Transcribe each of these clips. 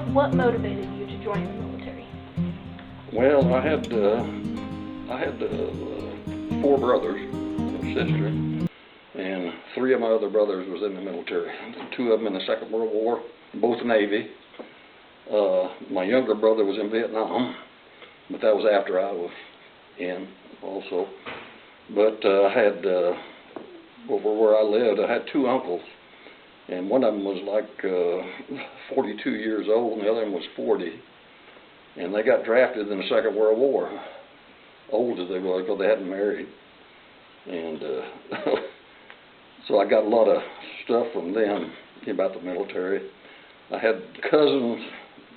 what motivated you to join the military? Well, I had 4 brothers and a sister, and 3 of my other brothers was in the military. 2 of them in the Second World War, both Navy. My younger brother was in Vietnam, but that was after I was in also. But I had, over where I lived, I had 2 uncles, and one of them was like 42 years old, and the other one was 40. And they got drafted in the Second World War, old as they were, because they hadn't married. And so I got a lot of stuff from them about the military. I had cousins.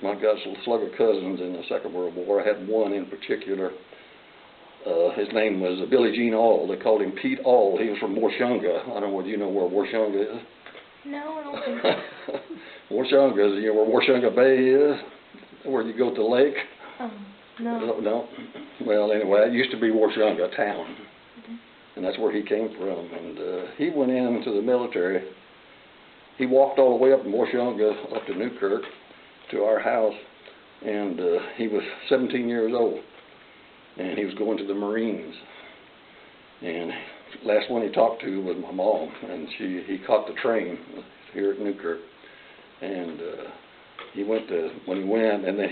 I got a slug of cousins in the Second World War. I had one in particular. His name was Billie Jean Aul. They called him Pete Aul. He was from Washunga. I don't know whether you know where Washunga is. No, I don't think so. Washunga is, you know where Washunga Bay is, where you go to the lake. No. No. Well, anyway, it used to be Washunga town, and that's where he came from. And he went into the military. He walked all the way up from Washunga up to Newkirk to our house, and he was 17 years old, and he was going to the Marines. And last one he talked to was my mom, and he caught the train here at Newkirk, and he went to, when he went, and then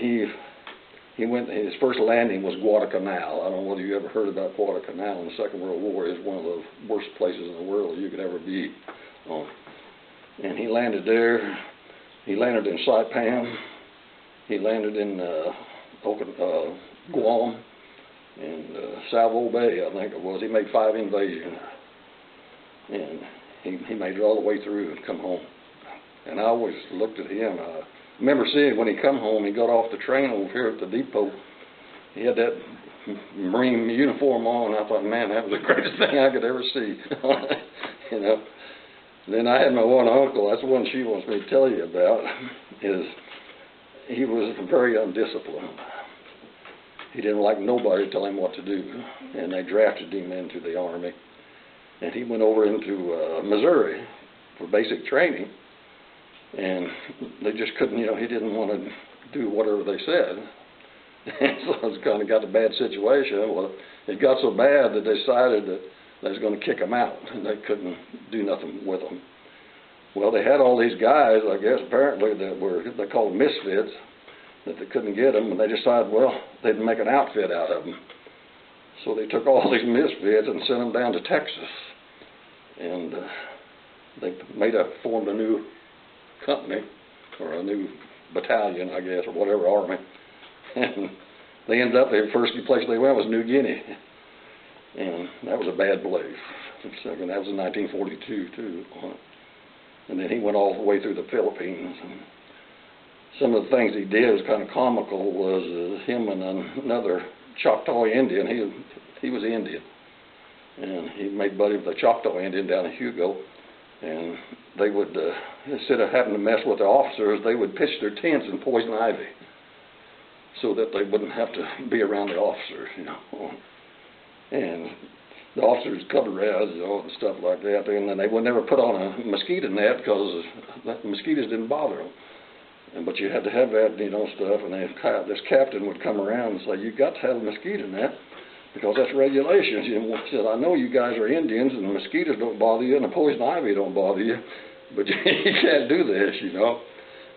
he went, his first landing was Guadalcanal. I don't know whether you ever heard about Guadalcanal in the Second World War. It's one of the worst places in the world you could ever be on. And he landed there. He landed in Saipan. He landed in Guam and Salvo Bay, I think it was. He made 5 invasions, and he made it all the way through and come home. And I always looked at him. I remember seeing when he come home, he got off the train over here at the depot. He had that Marine uniform on. I thought, man, that was the greatest thing I could ever see. You know. Then I had my one uncle. That's the one she wants me to tell you about. He was very undisciplined. He didn't like nobody tell him what to do, and they drafted him into the Army. And he went over into Missouri for basic training, and they just couldn't, you know, he didn't want to do whatever they said. And so it kind of got a bad situation. Well, it got so bad that they decided that they was going to kick him out, and they couldn't do nothing with him. Well, they had all these guys, I guess, apparently, that were, they called misfits, that they couldn't get them, and they decided, well, they'd make an outfit out of them. So they took all these misfits and sent them down to Texas, and they formed a new company, or a new battalion, I guess, or whatever, army, and they ended up, the first place they went was New Guinea, and that was a bad place. That was in 1942 too. And then he went all the way through the Philippines. And some of the things he did was kind of comical. Was him and another Choctaw Indian. He was Indian, and he made buddy with a Choctaw Indian down in Hugo. And they would, instead of having to mess with the officers, they would pitch their tents in poison ivy, so that they wouldn't have to be around the officers, you know. And the officers covered res, you know, and stuff like that. And then they would never put on a mosquito net because the mosquitoes didn't bother them. But you had to have that, you know, stuff. And this captain would come around and say, "You got to have a mosquito net because that's regulations." You know, he said, "I know you guys are Indians and the mosquitoes don't bother you and the poison ivy don't bother you, but you can't do this, you know."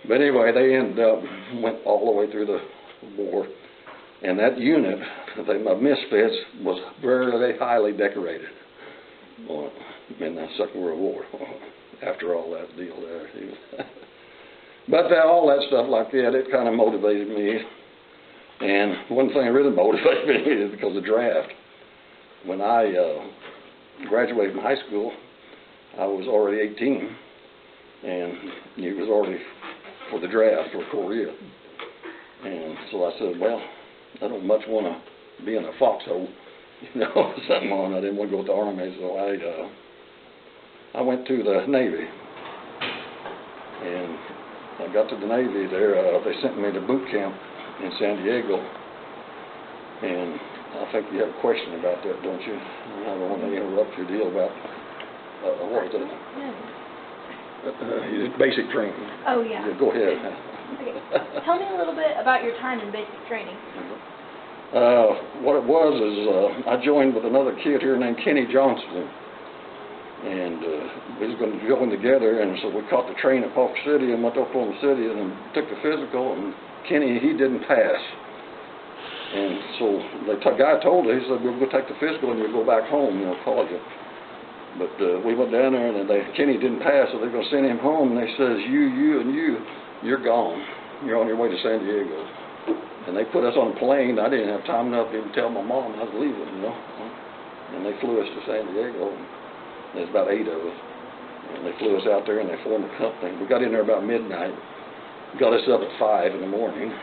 But anyway, they ended up, went all the way through the war. And that unit, the misfits, was very highly decorated in the Second World War. After all that deal there, but all that stuff like that, it kind of motivated me. And one thing that really motivated me is because of the draft. When I graduated from high school, I was already 18, and he was already for the draft for Korea. And so I said, well, I don't much want to be in a foxhole, you know, something on. I didn't want to go to the Army, so I went to the Navy. And I got to the Navy there. They sent me to boot camp in San Diego. And I think you have a question about that, don't you? I don't want to interrupt your deal about what was it? Basic training. Oh, yeah. Go ahead. Okay. Tell me a little bit about your time in basic training. What it was is I joined with another kid here named Kenny Johnson, and we was going to join together, and so we caught the train at Park City and went to Oklahoma City and took the physical, and Kenny, he didn't pass. And so the guy told us, he said, we'll go take the physical and you'll go back home, you know, call you. But we went down there, and Kenny didn't pass, so they're going to send him home, and they says, you're gone. You're on your way to San Diego. And they put us on a plane. I didn't have time enough to even tell my mom I was leaving, you know. And they flew us to San Diego. There's about 8 of us. And they flew us out there, and they formed a company. We got in there about midnight. Got us up at 5 in the morning.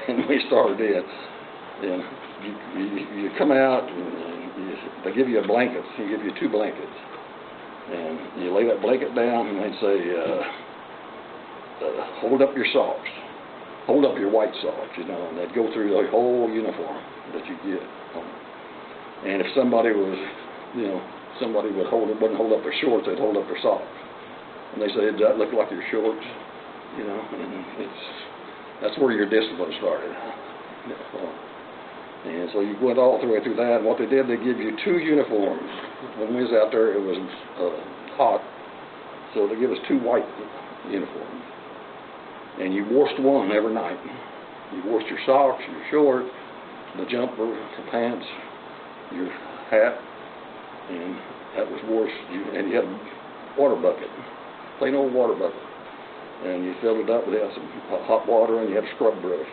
And we started in. And you come out, and they give you a blanket. They give you 2 blankets. And you lay that blanket down, and they say, hold up your socks. Hold up your white socks, you know, and they'd go through the whole uniform that you get. And if somebody was, you know, somebody wouldn't hold up their shorts, they'd hold up their socks. And they say, does that look like your shorts? You know, and that's where your discipline started. And so you went all the way through that, and what they did, they give you 2 uniforms. When we was out there, it was hot, so they give us 2 white uniforms. And you washed one every night. You washed your socks, your shorts, the jumper, the pants, your hat, and that was washed. And you had a water bucket, plain old water bucket. And you filled it up with some hot water, and you had a scrub brush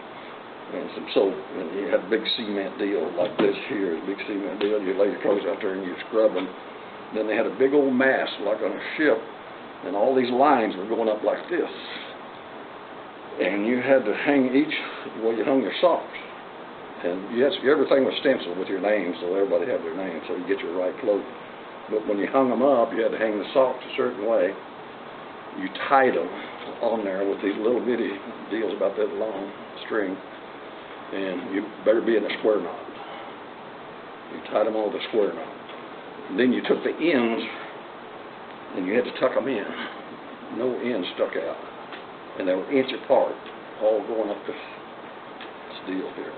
and some soap. And you had a big cement deal like this here, a big cement deal. You lay your clothes out there and you scrub them. Then they had a big old mast like on a ship, and all these lines were going up like this. And you had to hang each, well, you hung your socks. And yes, everything was stenciled with your name, so everybody had their name, so you get your right clothes. But when you hung them up, you had to hang the socks a certain way. You tied them on there with these little bitty deals about that long string, and you better be in a square knot. You tied them all with a square knot. And then you took the ends, and you had to tuck them in. No ends stuck out. And they were inch apart, all going up this deal here.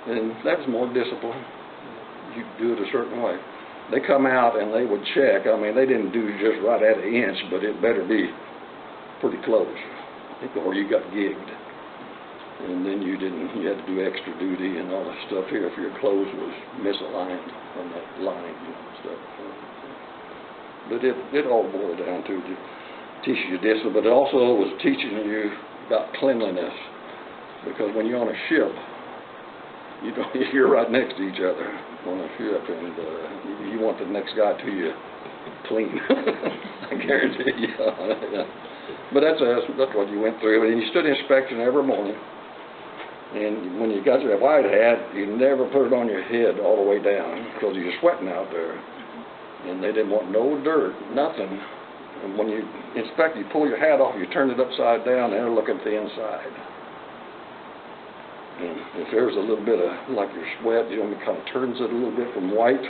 And that was more discipline. You do it a certain way. They come out and they would check. I mean, they didn't do just right at an inch, but it better be pretty close, or you got gigged. And then you had to do extra duty and all that stuff here if your clothes was misaligned on that line, you know, stuff. But it all boiled down to teaches you discipline, but it also was teaching you about cleanliness, because when you're on a ship, you're right next to each other on a ship, and you want the next guy to you clean. I guarantee you. But that's what you went through, and you stood inspection every morning. And when you got your white hat, you never put it on your head all the way down, because you're sweating out there, and they didn't want no dirt, nothing. And when you inspect, you pull your hat off, you turn it upside down, and they're looking at the inside. And if there's a little bit of, like your sweat, you know, it kind of turns it a little bit from white,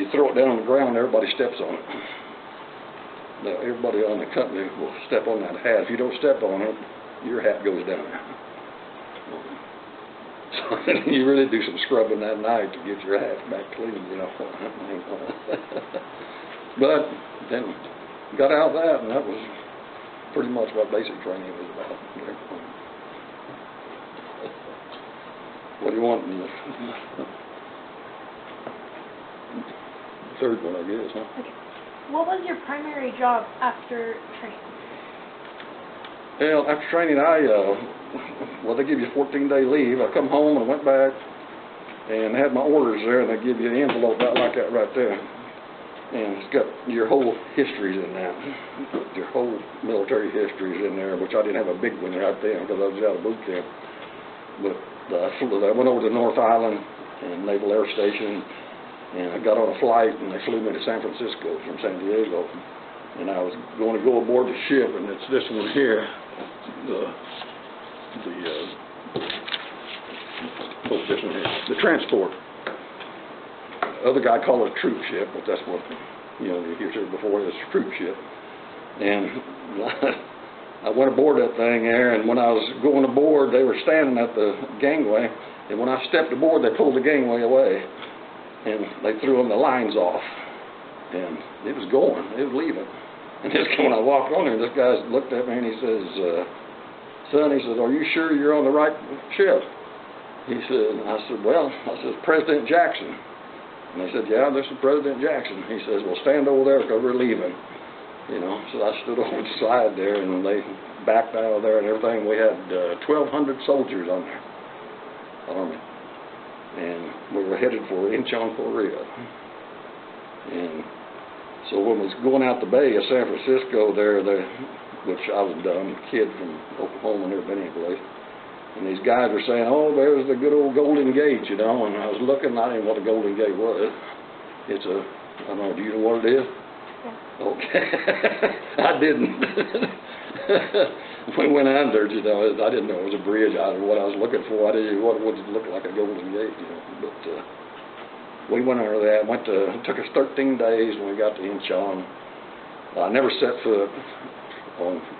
you throw it down on the ground, everybody steps on it. Now, everybody on the company will step on that hat. If you don't step on it, your hat goes down. So you really do some scrubbing that night to get your hat back clean, you know. But then got out of that, and that was pretty much what basic training was about. What do you want in the third one, I guess, huh? Okay. What was your primary job after training? Well, after training, they give you 14-day leave. I come home and went back and had my orders there, and they give you an envelope about like that right there. And it's got your whole histories in that. Your whole military histories in there, which I didn't have a big one right then because I was out of boot camp. But I went over to North Island and Naval Air Station, and I got on a flight, and they flew me to San Francisco from San Diego. And I was going to go aboard the ship, and it's this one here, the transport. Other guy called it a troop ship, but that's what, you heard before, it's a troop ship. And I went aboard that thing there, and when I was going aboard, they were standing at the gangway, and when I stepped aboard, they pulled the gangway away, and they threw them the lines off, and it was going, it was leaving. And just when I walked on there, this guy looked at me and he says, son, he says, are you sure you're on the right ship? He said, I said, well, I said, President Jackson. And they said, yeah, this is President Jackson. He says, well, stand over there because we're leaving. You know, so I stood over the side there, and they backed out of there and everything. We had 1,200 soldiers on there, Army, and we were headed for Incheon, Korea. And so when we was going out the bay of San Francisco there, which I was a dumb kid from Oklahoma, never been anyplace, and these guys were saying, oh, there's the good old Golden Gate, you know, and I was looking, I didn't know what the Golden Gate was. It's a, I don't know, do you know what it is? Yeah. Okay. I didn't. We went under, you know, I didn't know it was a bridge. What I was looking for, I didn't know what it looked like a Golden Gate, you know, but we went under that. It took us 13 days when we got to Incheon. I never set foot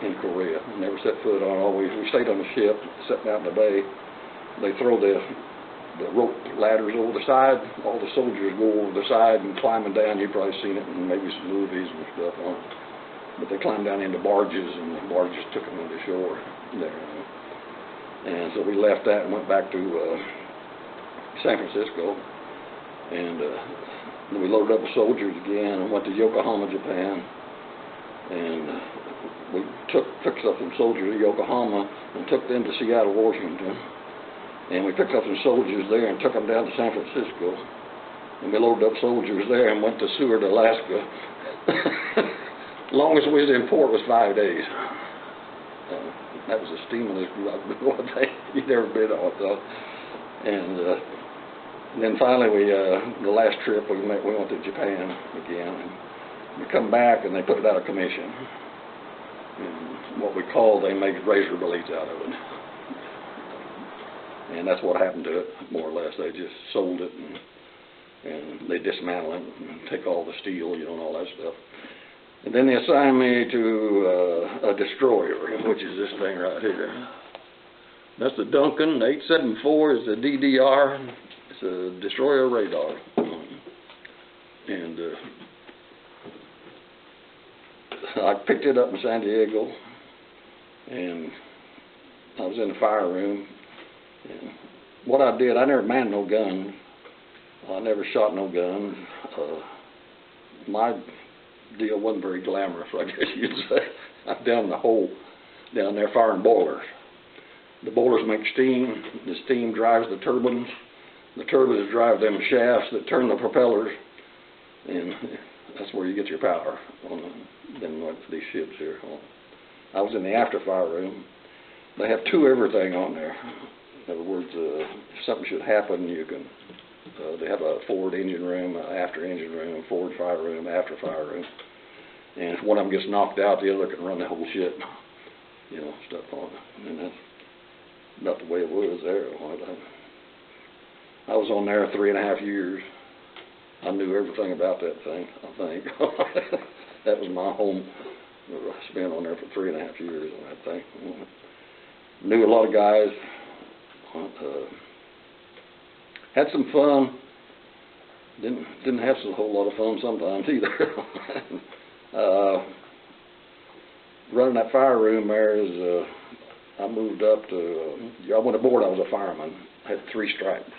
in Korea. Never set foot on. We stayed on the ship, sitting out in the bay. They throw the rope ladders over the side. All the soldiers go over the side and climbing down. You've probably seen it in maybe some movies and stuff on. But they climbed down into barges, and the barges took them to shore there. And so we left that and went back to San Francisco. And then we loaded up with soldiers again and went to Yokohama, Japan. And we picked up some soldiers at Yokohama and took them to Seattle, Washington. And we picked up some soldiers there and took them down to San Francisco. And we loaded up soldiers there and went to Seward, Alaska. Longest we was in port was 5 days. That was the steamiest thing you'd ever been on, though. And then finally, the last trip we went to Japan again. And we come back and they put it out of commission. And what we call, they made razor blades out of it. And that's what happened to it, more or less. They just sold it and they dismantle it and take all the steel, you know, and all that stuff. And then they assigned me to a destroyer, which is this thing right here. That's the Duncan. The 874 is the DDR. It's a destroyer radar. And I picked it up in San Diego, and I was in the fire room. And what I did, I never manned no gun. I never shot no gun. My deal wasn't very glamorous, I guess you'd say. I'm down the hole down there firing boilers. The boilers make steam. The steam drives the turbines. The turbines drive them shafts that turn the propellers, and that's where you get your power on these ships here. I was in the after fire room. They have everything on there. In other words, if something should happen, you can. They have a forward engine room, after engine room, forward fire room, after fire room. And if one of them gets knocked out, the other can run the whole ship, you know, stuff on it. And that's not the way it was there. I was on there 3.5 years. I knew everything about that thing, I think. That was my home. I spent on there for 3.5 years on that thing. Knew a lot of guys. Had some fun. Didn't have a whole lot of fun sometimes either. Running that fire room there is, I moved up to, I went aboard, I was a fireman. I had 3 stripes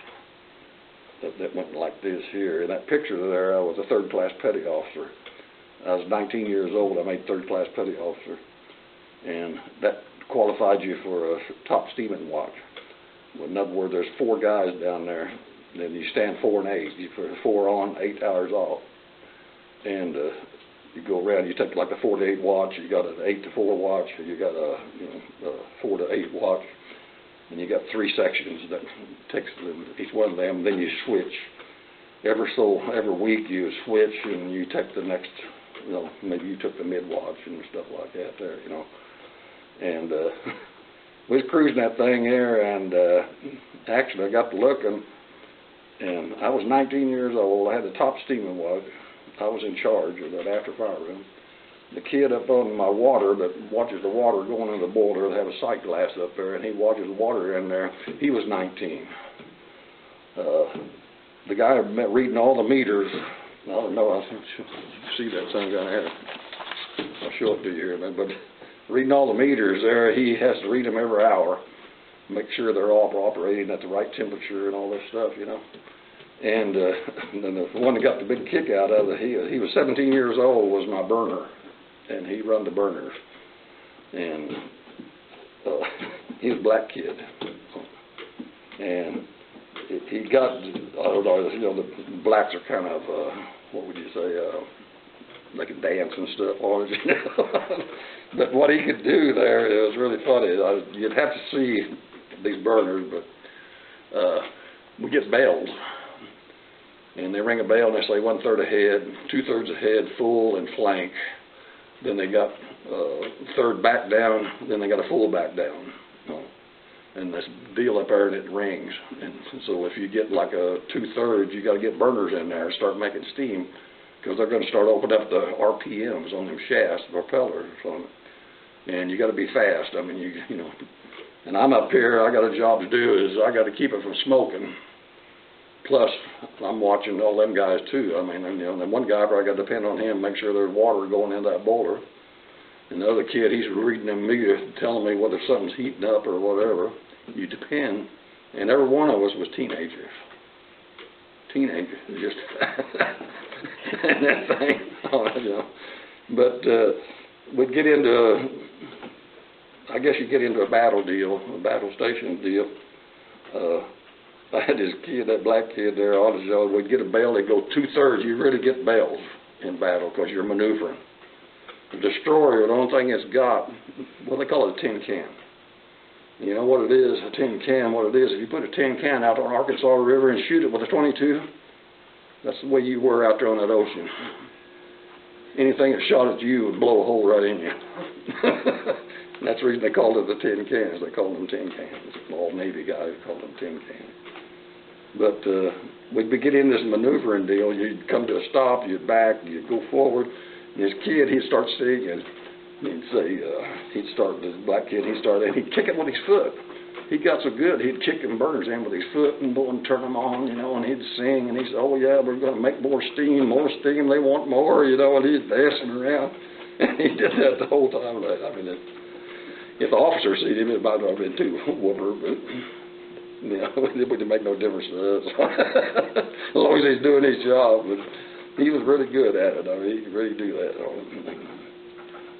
that went like this here. In that picture there, I was a 3rd class petty officer. I was 19 years old, I made 3rd class petty officer. And that qualified you for a top steaming watch. Well, in other words, there's 4 guys down there, then you stand 4 and 8. You put 4 on, 8 hours off. And you go around, you take like a 4 to 8 watch, you got an 8 to 4 watch, you got a 4 to 8 watch, and you got 3 sections that takes each one of them, then you switch. Every week you switch and you take the next, you know, maybe you took the mid watch and stuff like that there, you know. And we was cruising that thing there, and actually I got to looking, and I was 19 years old. I had the top steaming watch. I was in charge of that after fire room. the kid up on my water that watches the water going in the boiler, they have a sight glass up there, and he watches the water in there. He was 19. The guy reading all the meters, I don't know, I see that thing down there. I'll show it to you here in a minute, but reading all the meters there, he has to read them every hour, make sure they're all operating at the right temperature and all this stuff, you know. And then the one that got the big kick out of it, he was 17 years old, was my burner, and he run the burners. And he was a black kid. And he got, I don't know, you know, the blacks are kind of, what would you say, they can dance and stuff on it, you know. But what he could do there, it was really funny. You'd have to see these burners, but we get bells. And they ring a bell and they say 1/3 ahead, 2/3 ahead, full and flank. Then they got third back down, then they got a full back down. And this deal up there and it rings. And so if you get like a 2/3, you got to get burners in there and start making steam, because they're going to start opening up the RPMs on them shafts, the propellers on it. And you got to be fast. I mean, you know. And I'm up here, I got a job to do, is I got to keep it from smoking. Plus, I'm watching all them guys too. I mean, you know, and one guy, I got to depend on him, make sure there's water going in that boiler. And the other kid, he's reading them meters, telling me whether something's heating up or whatever. You depend. And every one of us was teenagers. Teenagers, just and that thing, you know. But we'd get into, I guess you get into a battle deal, a battle station deal. I had this kid, that black kid there, all his own, we'd get a bell, they'd go 2/3. You really get bells in battle because you're maneuvering. The destroyer, the only thing it's got, well, they call it a tin can. You know what it is, a tin can, what it is, if you put a tin can out on Arkansas River and shoot it with a .22, that's the way you were out there on that ocean. Anything that shot at you would blow a hole right in you. And that's the reason they called it the tin cans. They called them tin cans. All Navy guys called them tin cans. But we'd be getting in this maneuvering deal. You'd come to a stop, you'd back, you'd go forward. And this kid, he'd start singing. He'd say, he'd start, this black kid, and he'd kick it with his foot. He got so good, he'd kick them burners in with his foot and turn them on, you know, and he'd sing, and he'd say, oh yeah, we're going to make more steam, they want more, you know, and he'd dancing around. And he did that the whole time. I mean, if the officer seen him, it might not have been too whooper, but, you know, it wouldn't make no difference to us. As long as he's doing his job. But he was really good at it. I mean, he could really do that.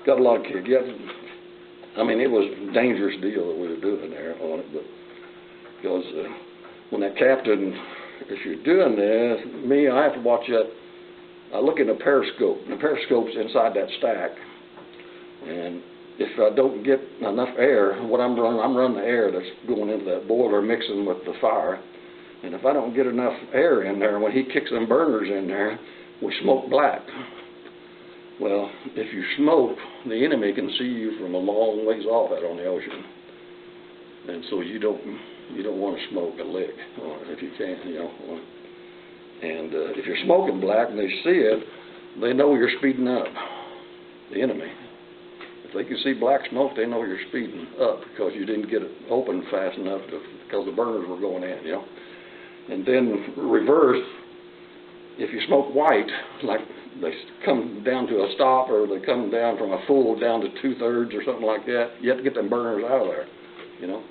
Got a lot of kids. I mean, it was a dangerous deal that we were doing there on it, but because when that captain, if you're doing this, I have to watch that. I look in the periscope. The periscope's inside that stack, and if I don't get enough air, what I'm running the air that's going into that boiler mixing with the fire, and if I don't get enough air in there, when he kicks them burners in there, we smoke black. Well, if you smoke, the enemy can see you from a long ways off out on the ocean, and so you don't want to smoke a lick, or if you can, you know. And if you're smoking black and they see it, they know you're speeding up. The enemy, if they can see black smoke, they know you're speeding up because you didn't get it open fast enough because the burners were going in, you know. And then reverse, if you smoke white, like they come down to a stop or they come down from a full down to 2/3 or something like that, you have to get them burners out of there, you know,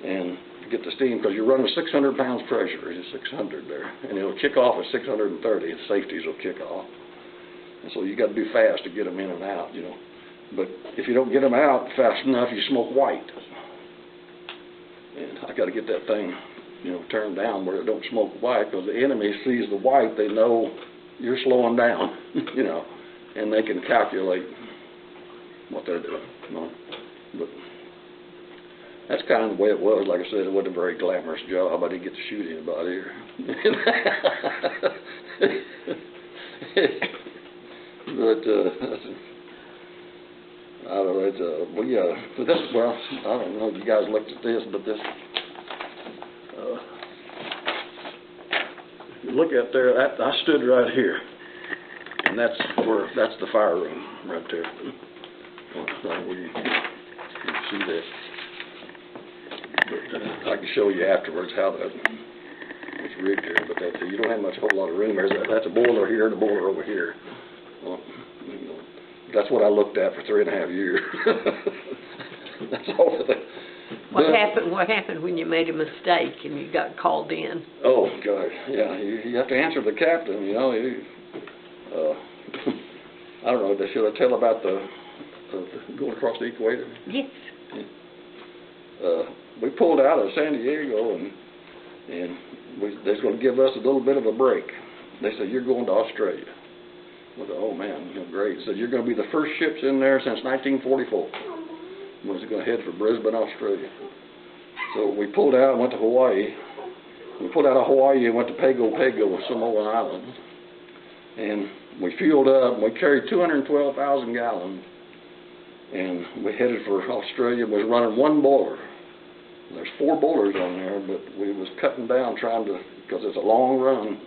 and get the steam, because you're running 600 pounds pressure. It's 600 there, and it'll kick off at 630. The safeties will kick off, and so you got to be fast to get them in and out, you know. But if you don't get them out fast enough, you smoke white, and I got to get that thing, you know, turned down where it don't smoke white, because the enemy sees the white, they know you're slowing down, you know, and they can calculate what they're doing, you know. But that's kind of the way it was. Like I said, it wasn't a very glamorous job. I didn't get to shoot anybody. But I don't know. It's but this, well, I don't know if you guys looked at this, but this. If you look up there, I stood right here. And that's the fire room right there. Where you can see that. But I can show you afterwards how that was rigged here. But you don't have a whole lot of room there. That's a boiler here and a boiler over here. Well, you know, that's what I looked at for 3.5 years. That's all of it. What happened when you made a mistake and you got called in? Oh God, yeah. You have to answer the captain. You know. I don't know. Should I tell about the going across the equator? Yes. We pulled out of San Diego, and they was going to give us a little bit of a break. They said, "You're going to Australia." I said, "Oh man, you know, great." They said, "You're going to be the first ships in there since 1944." We was going to head for Brisbane, Australia. So we pulled out and went to Hawaii. We pulled out of Hawaii and went to Pago Pago, Samoa Island, and we fueled up. And we carried 212,000 gallons, and we headed for Australia. We was running one boiler. There's 4 boilers on there, but we was cutting down trying to, because it's a long run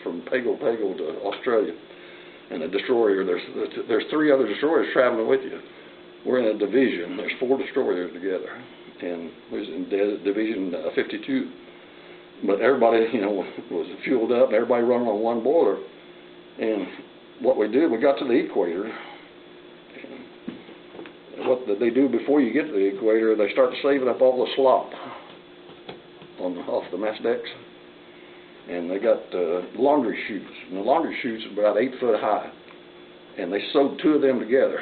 from Pago Pago to Australia. And the destroyer, there's 3 other destroyers traveling with you. We're in a division. There's 4 destroyers together, and we was in division 52. But everybody, you know, was fueled up, and everybody running on one boiler. And what we did, we got to the equator. And what they do before you get to the equator, they start saving up all the slop off the mess decks. And they got laundry chutes. And the laundry chutes are about 8 foot high. And they sewed 2 of them together.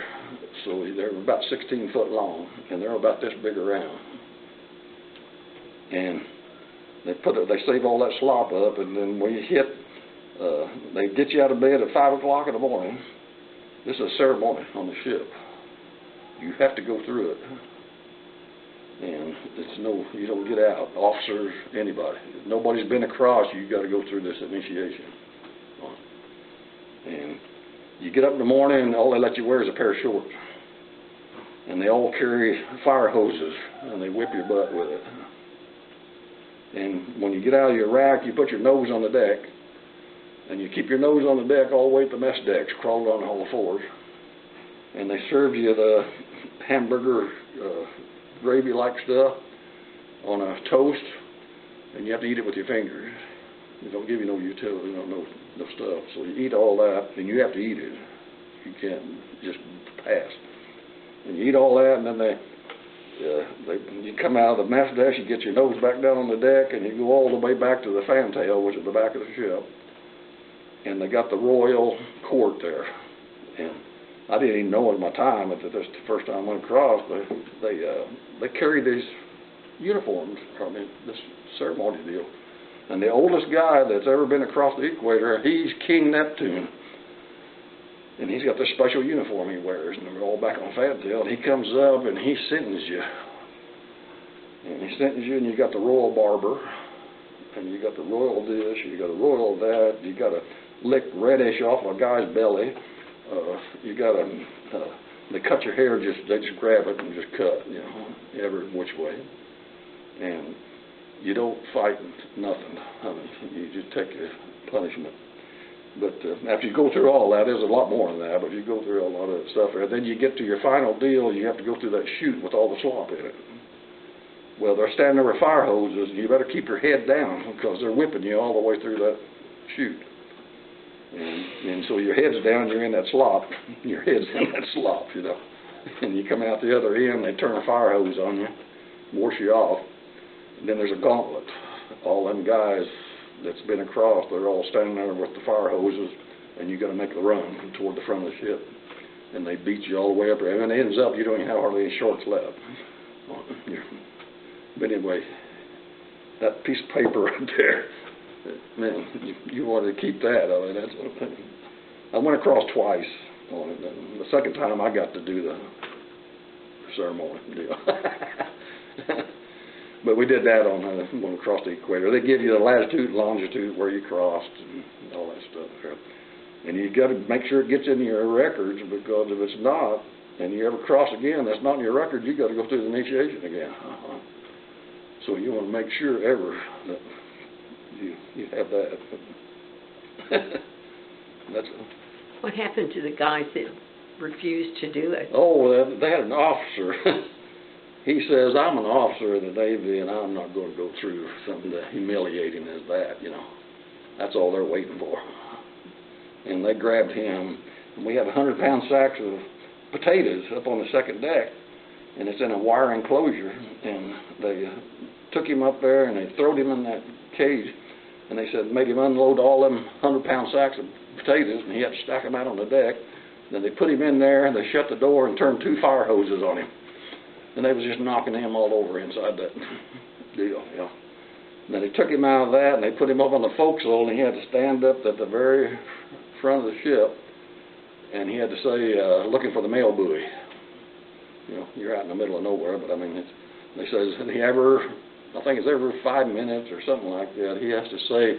So they're about 16 foot long, and they're about this big around. And they save all that slop up, and then when you hit, they get you out of bed at 5 o'clock in the morning. This is a ceremony on the ship. You have to go through it, and you don't get out. Officers, anybody, if nobody's been across, you got to go through this initiation. And you get up in the morning, and all they let you wear is a pair of shorts. And they all carry fire hoses, and they whip your butt with it. And when you get out of your rack, you put your nose on the deck, and you keep your nose on the deck all the way to the mess decks, crawling on all 4s. And they serve you the hamburger gravy-like stuff on a toast, and you have to eat it with your fingers. They don't give you no utility, no stuff. So you eat all that, and you have to eat it. You can't just pass. And you eat all that, and then you come out of the mess deck, you get your nose back down on the deck, and you go all the way back to the fantail, which is the back of the ship. And they got the royal court there. And I didn't even know at my time, that's the first time I went across, they carry these uniforms, this ceremony deal. And the oldest guy that's ever been across the equator, he's King Neptune. And he's got this special uniform he wears, and they're all back on fantail. And he comes up and he sentences you. And he sentences you, and you got the royal barber, and you got the royal this, you got a royal that, you got to lick reddish off a guy's belly. You got to, they cut your hair, they just grab it and just cut, you know, every which way. And you don't fight nothing. I mean, you just take your punishment. But after you go through all that, there's a lot more than that, but you go through a lot of that stuff. And then you get to your final deal, you have to go through that chute with all the slop in it. Well, they're standing there with fire hoses, and you better keep your head down because they're whipping you all the way through that chute. And so your head's down, you're in that slop. Your head's in that slop, you know. And you come out the other end, they turn a fire hose on you, wash you off. And then there's a gauntlet. All them guys that's been across, they're all standing there with the fire hoses, and you got to make the run toward the front of the ship. And they beat you all the way up there. And it ends up, you don't even have hardly any shorts left. But anyway, that piece of paper right there, man, you wanted to keep that. I mean, that's. I went across twice on it. And the second time, I got to do the ceremony deal. But we did that on when we crossed the equator. They give you the latitude and longitude where you crossed and all that stuff. And you got to make sure it gets in your records, because if it's not, and you ever cross again, that's not in your records, you got to go through the initiation again. So you want to make sure ever that you have that. That's What happened to the guys that refused to do it? Oh, they had an officer. He says, I'm an officer of the Navy, and I'm not going to go through something as humiliating as that, you know. That's all they're waiting for. And they grabbed him, and we had 100-pound sacks of potatoes up on the second deck, and it's in a wire enclosure, and they took him up there, and they throwed him in that cage, and they said, made him unload all them 100-pound sacks of potatoes, and he had to stack them out on the deck. Then they put him in there, and they shut the door and turned 2 fire hoses on him. And they was just knocking him all over inside that deal, you know. And then they took him out of that, and they put him up on the forecastle, and he had to stand up at the very front of the ship, and he had to say, looking for the mail buoy. You know, you're out in the middle of nowhere, but I mean, they says I think it's every 5 minutes or something like that, he has to say,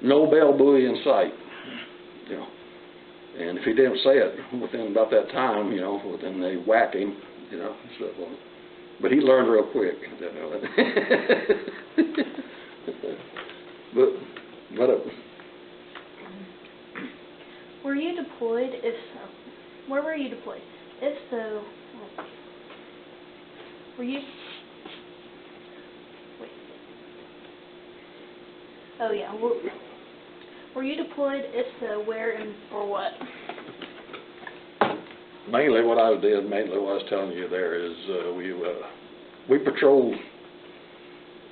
no mail buoy in sight, you know. And if he didn't say it within about that time, you know, then they whack him, you know, stuff on it. But he learned real quick, you know. Were you deployed? If so, where were you deployed? If so, were you? Wait. Oh yeah. Were you deployed? If so, where and for what? Mainly what I did, what I was telling you there is we patrolled.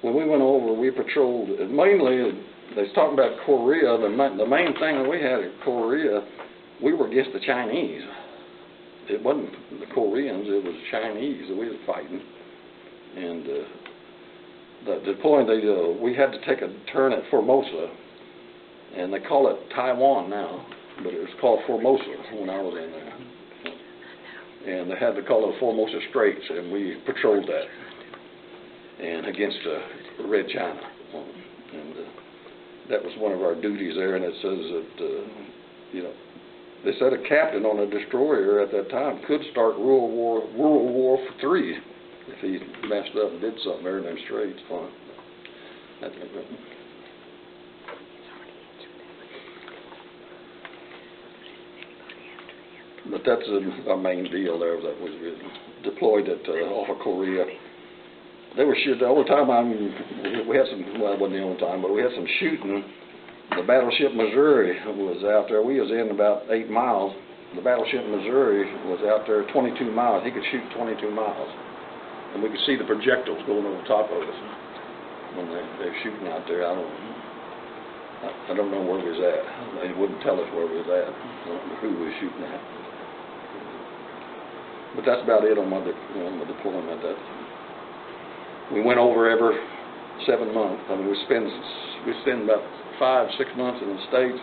When we went over, we patrolled. Mainly, they was talking about Korea. The main thing that we had in Korea, we were against the Chinese. It wasn't the Koreans, it was Chinese that we were fighting. And the point, we had to take a turn at Formosa, and they call it Taiwan now, but it was called Formosa when I was in there. And they had to call it Formosa Straits, and we patrolled that, and against Red China. And that was one of our duties there, and it says that, you know, they said a captain on a destroyer at that time could start World War III if he messed up and did something there in them straits. But that's our main deal there. That was deployed at off of Korea. They were shooting all the time. We had some. Well, it wasn't the only time, but we had some shooting. The battleship Missouri was out there. We was in about 8 miles. The battleship Missouri was out there 22 miles. He could shoot 22 miles, and we could see the projectiles going over top of us when they're shooting out there. I don't know where we was at. They wouldn't tell us where we was at. I don't know who we was shooting at. But that's about it on my deployment. We went over every 7 months. I mean, we spend about 5-6 months in the States,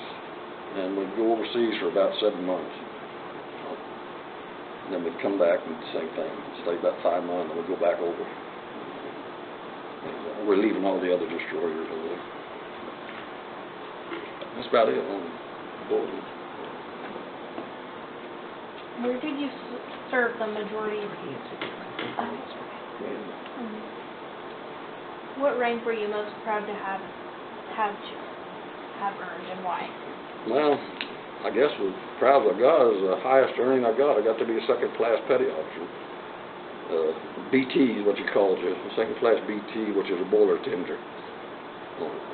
and we'd go overseas for about 7 months. And then we'd come back and the same thing. Stay about 5 months, and we'd go back over. We're leaving all the other destroyers over there. That's about it on board. Where did you serve the majority of you? What rank were you most proud to have earned, and why? Well, I guess the proud I got is the highest earning I got. I got to be a second-class petty officer. BT is what you call it, a second-class BT, which is a boiler tender.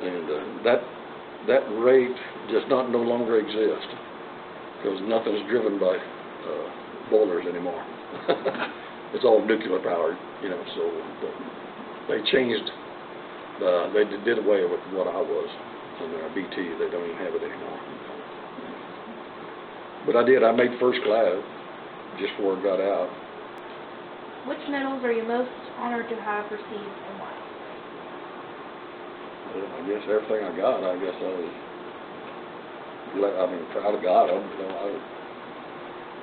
And that rate does not no longer exist because nothing's driven by boilers anymore. It's all nuclear powered, you know. So they changed. They did away with what I was in our BT. They don't even have it anymore. But I made first class just before I got out. Which medals are you most honored to have received, and why? I guess everything I got. I guess proud of God. I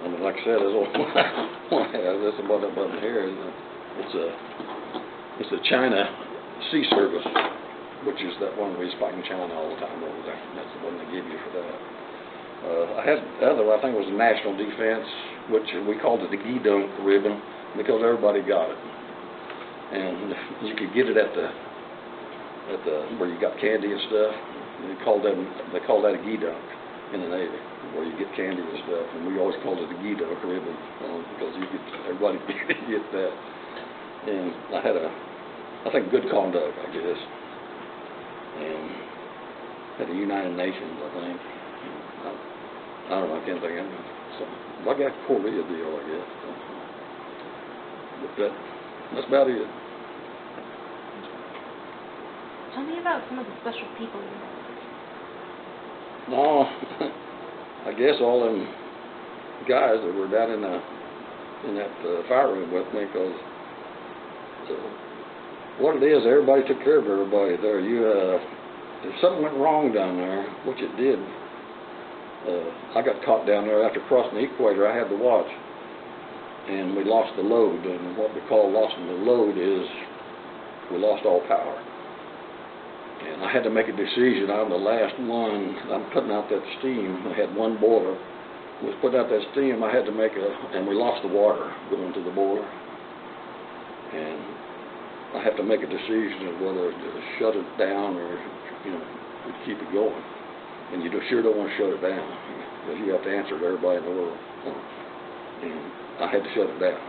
mean, like I said, there's this button here. It's a China Sea Service, which is that one we was fighting China all the time over there. That's the one they give you for that. I had the other, I think it was the National Defense, which we called it the Gee-Dunk ribbon because everybody got it, and you could get it at the where you got candy and stuff. They call that a Gee-Dunk. in the Navy, where you get candy and stuff, and we always called it the Guido ribbon, because everybody get that. And I had I think good conduct, I guess, and had the United Nations, I think. I don't know, I can't think of it. So, like that Korea deal, I guess. But that's about it. Tell me about some of the special people you met. No, I guess all them guys that were down in that fire room with me, because what it is, everybody took care of everybody there. If something went wrong down there, which it did, I got caught down there after crossing the equator. I had to watch, and we lost the load. And what we call losing the load is we lost all power. And I had to make a decision. I'm the last one. I'm putting out that steam. I had one boiler. I was putting out that steam. I had to and we lost the water going to the boiler. And I have to make a decision of whether to shut it down or, keep it going. And you sure don't want to shut it down, because you have to answer to everybody in the world. And I had to shut it down.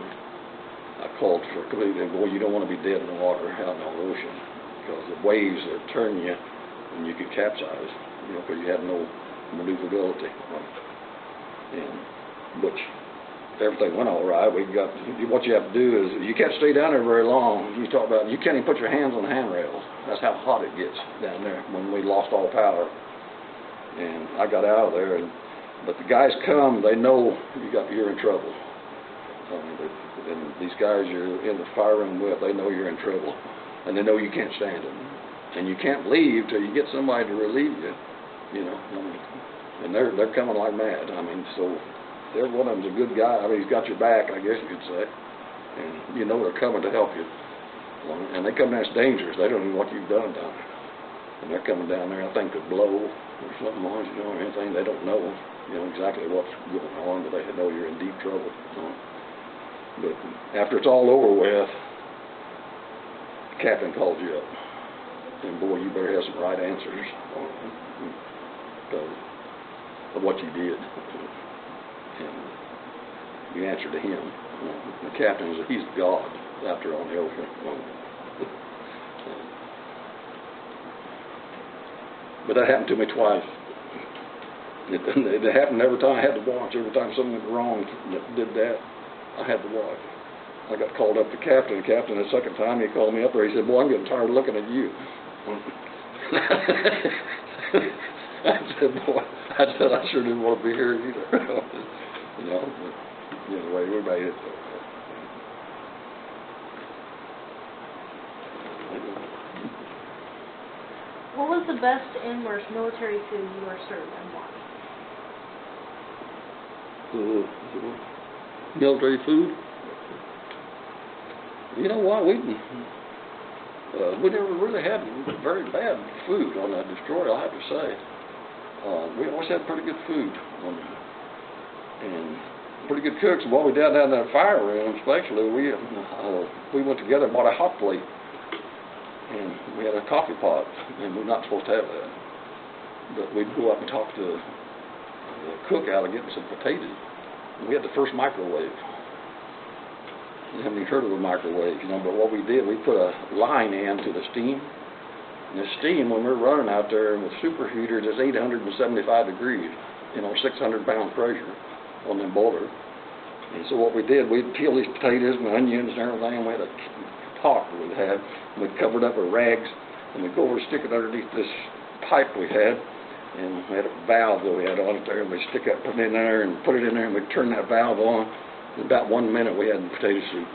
I called for completely, and boy, you don't want to be dead in the water out in the ocean, because the waves that turn you, and you could capsize, because you have no maneuverability. But everything went all right. What you have to do is, you can't stay down there very long. You can't even put your hands on the handrails. That's how hot it gets down there when we lost all power. And I got out of there, but the guys come, they know you're in trouble. And these guys you're in the fire room with, they know you're in trouble. And they know you can't stand it. And you can't leave till you get somebody to relieve you, And they're coming like mad. So every one of them's a good guy. He's got your back, I guess you could say. And they're coming to help you. And they come down, it's dangerous. They don't know what you've done down there. And they're coming down there, I think, to blow or something on you, or anything. They don't know, exactly what's going on, but they know you're in deep trouble. But after it's all over with, the captain calls you up. And boy, you better have some right answers because of what you did. And you answer to him. The captain he's God out there on the ocean. But that happened to me twice. It happened every time I had to watch. Every time something went wrong that did that, I had to watch. I got called up to captain. The captain, the second time he called me up there, he said, "Boy, I'm getting tired of looking at you." I said, I sure didn't want to be here either. But anyway, we made it. What was the best and worst military food you were served, and why? Military food? You know what? We never really had very bad food on that destroyer, I have to say. We always had pretty good food and pretty good cooks. And while we down in that fire room, especially, we went together and bought a hot plate. And we had a coffee pot, and we're not supposed to have that. But we'd go up and talk to the cookout and get some potatoes. And we had the first microwave. You haven't even heard of a microwave, but what we did, we put a line into the steam. And the steam, when we're running out there with superheaters, is 875 degrees, 600-pound pressure on them boilers. And so what we did, we'd peel these potatoes and onions and everything, and we had a pot that we'd have. We'd cover it up with rags, and we'd go over and stick it underneath this pipe we had, and we had a valve that we had on it there, and we'd stick it, put it in there, and we'd turn that valve on. In about 1 minute, we had potato soup.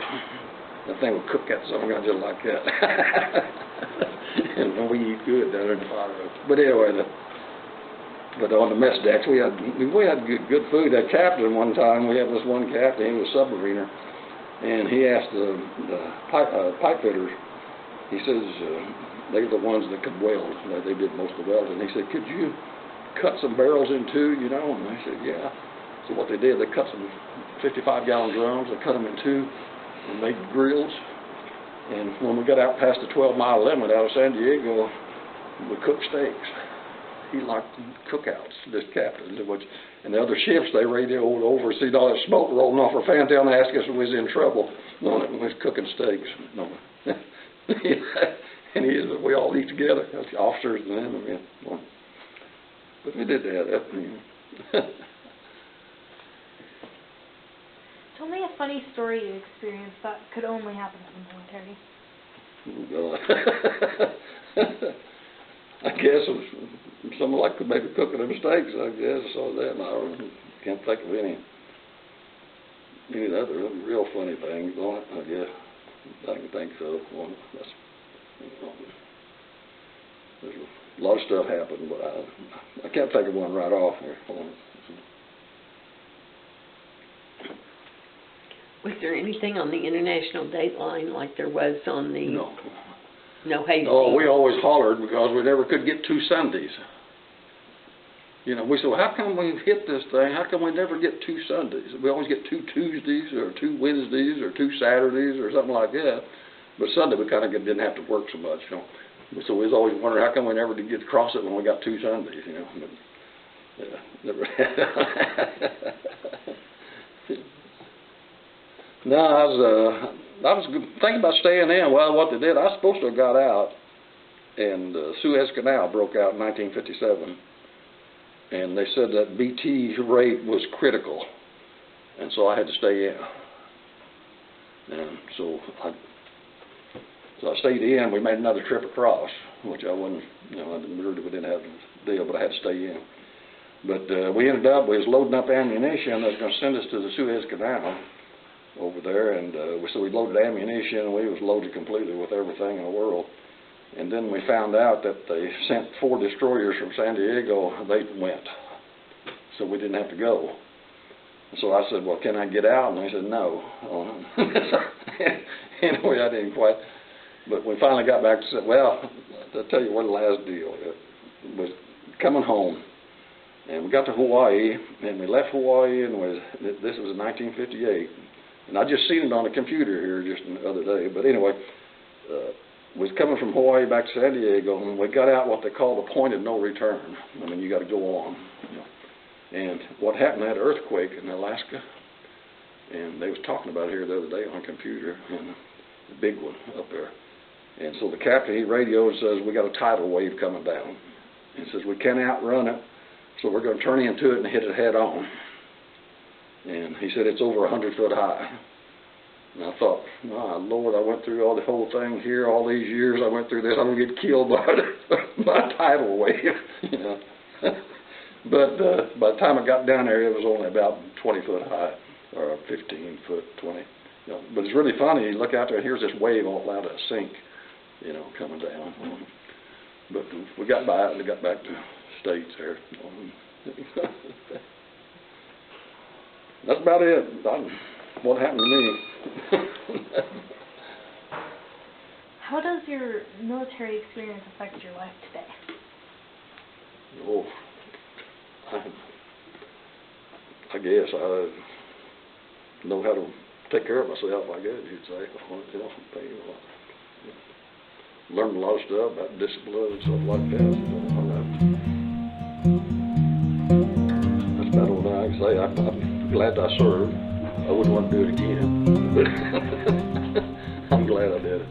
That thing would cook that something just like that. And we eat good down there in the fire. But anyway, but on the mess decks, we had good food. That captain, one time, we had this one captain, he was a submariner, and he asked the pipe fitters, he says, they're the ones that could weld. They did most of the welding. He said, "Could you cut some barrels in two, And I said, "Yeah." So what they did, they cut some 55-gallon drums, they cut them in two, and made grills. And when we got out past the 12-mile limit out of San Diego, we cooked steaks. he liked cookouts, this captain, and the other ships, they radioed over, see all that smoke rolling off our fan tail, and asked us if we was in trouble, knowing that we was cooking steaks. No. And we all eat together, the officers and them, but we did that. Tell me a funny story you experienced that could only happen in the military. I guess it was something like maybe cooking them steaks, I guess. I saw that, and I can't think of any other real funny things on it, I guess. I can think so. Well, there's a lot of stuff happened, but I can't think of one right off here. Was there anything on the international date line like there was on the... No. No hay No, fever? we always hollered because we never could get 2 Sundays. We said, well, how come we hit this thing? How come we never get 2 Sundays? We always get 2 Tuesdays or 2 Wednesdays or 2 Saturdays or something like that. But Sunday we kind of didn't have to work so much, So we was always wondering how come we never did get across it when we got 2 Sundays, But, never. No, I was thinking about staying in. Well, what they did, I was supposed to have got out, and the Suez Canal broke out in 1957, and they said that BT rate was critical, and so I had to stay in. And so I stayed in. We made another trip across, which I wouldn't, we didn't have a deal, but I had to stay in. But we ended up, we was loading up ammunition that was going to send us to the Suez Canal over there, and so we loaded ammunition, and we was loaded completely with everything in the world. And then we found out that they sent 4 destroyers from San Diego. They went, so we didn't have to go. So I said, well, can I get out? And they said, no. Anyway, I didn't quite. But we finally got back and said, well, I'll tell you what the last deal was coming home. And we got to Hawaii, and we left Hawaii, and this was in 1958. And I just seen it on the computer here just the other day. But anyway, was coming from Hawaii back to San Diego, and we got out what they call the point of no return. You got to go on. And what happened, that earthquake in Alaska, and they was talking about it here the other day on a computer, and the big one up there. And so the captain, he radioed and says, we got a tidal wave coming down. He says, we can't outrun it, so we're going to turn into it and hit it head on. And he said, it's over 100 foot high. And I thought, my Lord, I went through the whole thing here, all these years I went through this, I'm going to get killed by a tidal wave, But by the time I got down there, it was only about 20 foot high, or 15 foot, 20. But it's really funny, you look out there and here's this wave all out of sink, coming down. But we got by it and we got back to States there. That's about it. What happened to me. How does your military experience affect your life today? Oh, I guess I know how to take care of myself, I guess you'd say. Learned a lot of stuff about discipline and stuff like that. That's about all I can say. I'm glad I served. I wouldn't want to do it again, but I'm glad I did it.